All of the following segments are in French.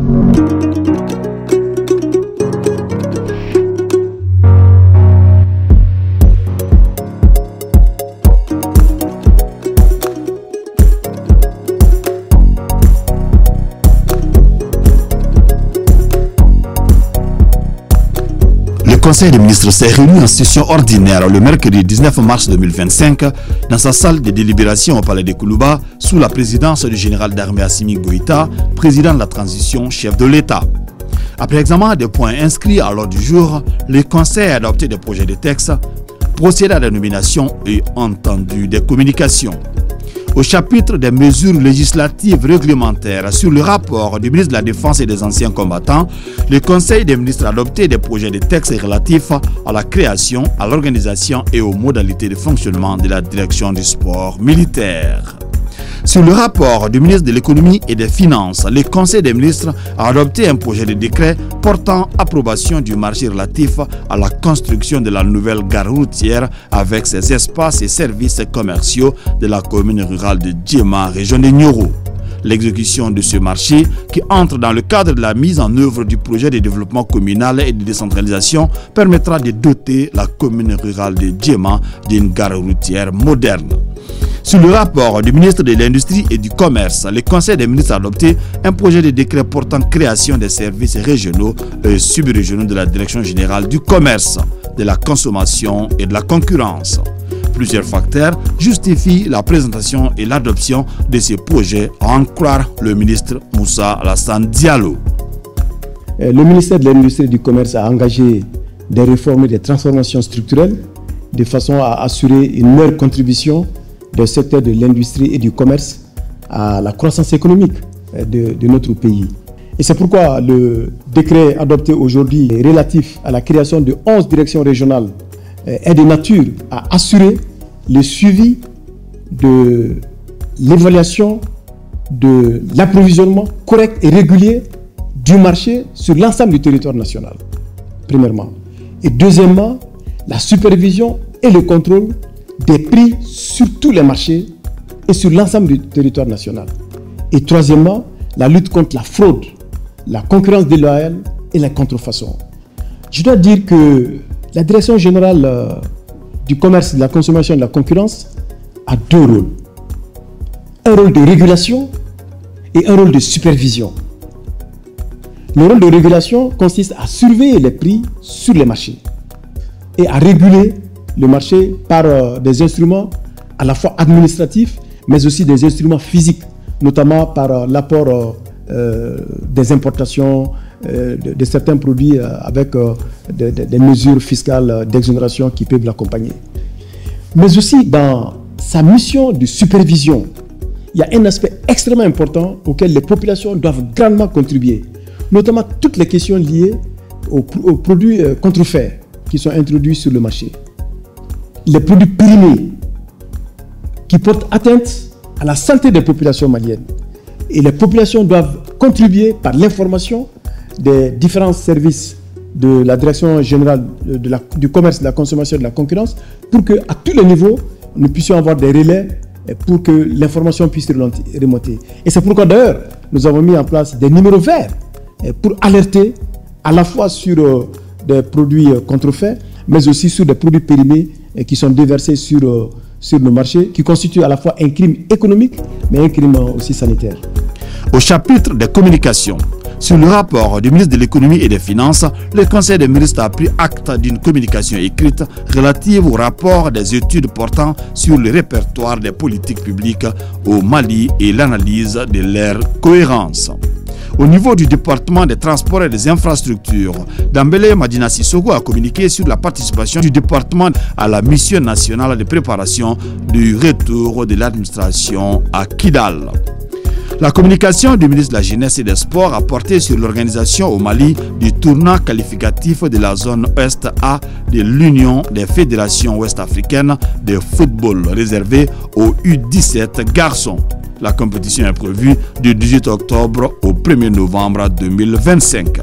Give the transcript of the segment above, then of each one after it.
Le Conseil des ministres s'est réuni en session ordinaire le mercredi 19 mars 2025 dans sa salle de délibération au Palais de Koulouba sous la présidence du général d'armée Assimi Goïta, président de la transition, chef de l'État. Après l'examen des points inscrits à l'ordre du jour, le Conseil a adopté des projets de texte, procédé à des nominations et entendu des communications. Au chapitre des mesures législatives réglementaires sur le rapport du ministre de la Défense et des anciens combattants, le Conseil des ministres a adopté des projets de textes relatifs à la création, à l'organisation et aux modalités de fonctionnement de la direction du sport militaire. Sur le rapport du ministre de l'économie et des finances, le Conseil des ministres a adopté un projet de décret portant approbation du marché relatif à la construction de la nouvelle gare routière avec ses espaces et services commerciaux de la commune rurale de Djema, région de Nioro. L'exécution de ce marché, qui entre dans le cadre de la mise en œuvre du projet de développement communal et de décentralisation, permettra de doter la commune rurale de Djema d'une gare routière moderne. Sur le rapport du ministre de l'Industrie et du Commerce, le Conseil des ministres a adopté un projet de décret portant création des services régionaux et subrégionaux de la Direction générale du commerce, de la consommation et de la concurrence. Plusieurs facteurs justifient la présentation et l'adoption de ces projets, à en croire le ministre Moussa Alassane Diallo. Le ministère de l'Industrie et du Commerce a engagé des réformes et des transformations structurelles de façon à assurer une meilleure contribution du secteur de l'industrie et du commerce à la croissance économique de notre pays. Et c'est pourquoi le décret adopté aujourd'hui relatif à la création de 11 directions régionales est de nature à assurer le suivi de l'évaluation de l'approvisionnement correct et régulier du marché sur l'ensemble du territoire national, premièrement. Et deuxièmement, la supervision et le contrôle des prix sur tous les marchés et sur l'ensemble du territoire national. Et troisièmement, la lutte contre la fraude, la concurrence déloyale et la contrefaçon. Je dois dire que la Direction générale du commerce, de la consommation et de la concurrence a deux rôles. Un rôle de régulation et un rôle de supervision. Le rôle de régulation consiste à surveiller les prix sur les marchés et à réguler le marché par des instruments à la fois administratifs, mais aussi des instruments physiques, notamment par l'apport des importations de certains produits avec des mesures fiscales d'exonération qui peuvent l'accompagner. Mais aussi dans sa mission de supervision, il y a un aspect extrêmement important auquel les populations doivent grandement contribuer, notamment toutes les questions liées aux produits contrefaits qui sont introduits sur le marché. Les produits périmés qui portent atteinte à la santé des populations maliennes. Et les populations doivent contribuer par l'information des différents services de la Direction générale du commerce, de la consommation et de la concurrence pour qu'à tous les niveaux, nous puissions avoir des relais pour que l'information puisse remonter. Et c'est pourquoi d'ailleurs, nous avons mis en place des numéros verts pour alerter à la fois sur des produits contrefaits, mais aussi sur des produits périmés qui sont déversés sur nos marchés, qui constituent à la fois un crime économique, mais un crime aussi sanitaire. Au chapitre des communications, sur le rapport du ministre de l'économie et des finances, le Conseil des ministres a pris acte d'une communication écrite relative au rapport des études portant sur le répertoire des politiques publiques au Mali et l'analyse de leur cohérence. Au niveau du département des transports et des infrastructures, Dambélé Madina Sissoko a communiqué sur la participation du département à la mission nationale de préparation du retour de l'administration à Kidal. La communication du ministre de la Jeunesse et des Sports a porté sur l'organisation au Mali du tournoi qualificatif de la zone Ouest A de l'Union des fédérations ouest-africaines de football réservé aux U17 garçons. La compétition est prévue du 18 octobre au 1er novembre 2025.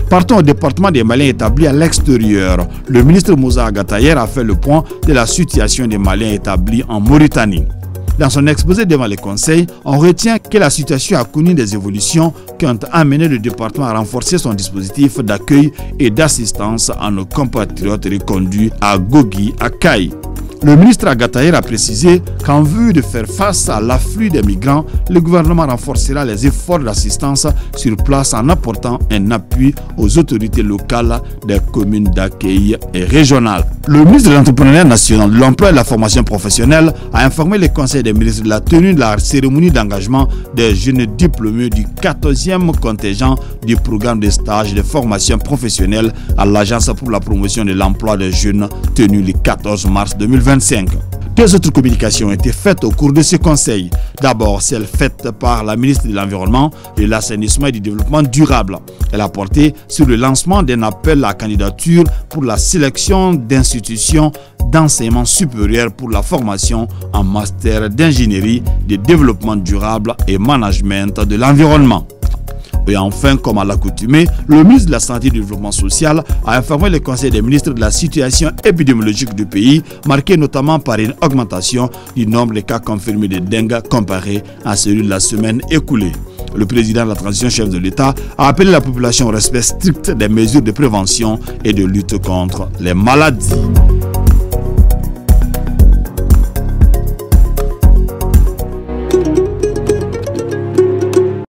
Partons au département des Maliens établis à l'extérieur. Le ministre Moussa Agatayer a fait le point de la situation des Maliens établis en Mauritanie. Dans son exposé devant les conseils, on retient que la situation a connu des évolutions qui ont amené le département à renforcer son dispositif d'accueil et d'assistance à nos compatriotes reconduits à Gogi, à Kai. Le ministre Agataïr a précisé qu'en vue de faire face à l'afflux des migrants, le gouvernement renforcera les efforts d'assistance sur place en apportant un appui aux autorités locales des communes d'accueil et régionales. Le ministre de l'Entrepreneuriat national, de l'Emploi et de la formation professionnelle a informé le Conseil des ministres de la tenue de la cérémonie d'engagement des jeunes diplômés du 14e contingent du programme de stage de formation professionnelle à l'Agence pour la promotion de l'emploi des jeunes tenu le 14 mars 2025. Deux autres communications ont été faites au cours de ce conseil. D'abord, celle faite par la ministre de l'Environnement, de l'Assainissement et du Développement durable. Elle a porté sur le lancement d'un appel à candidature pour la sélection d'institutions d'enseignement supérieur pour la formation en master d'ingénierie, de développement durable et management de l'environnement. Et enfin, comme à l'accoutumée, le ministre de la Santé et du Développement social a informé le Conseil des ministres de la situation épidémiologique du pays, marquée notamment par une augmentation du nombre de cas confirmés de dengue comparé à celui de la semaine écoulée. Le président de la transition, chef de l'État, a appelé la population au respect strict des mesures de prévention et de lutte contre les maladies.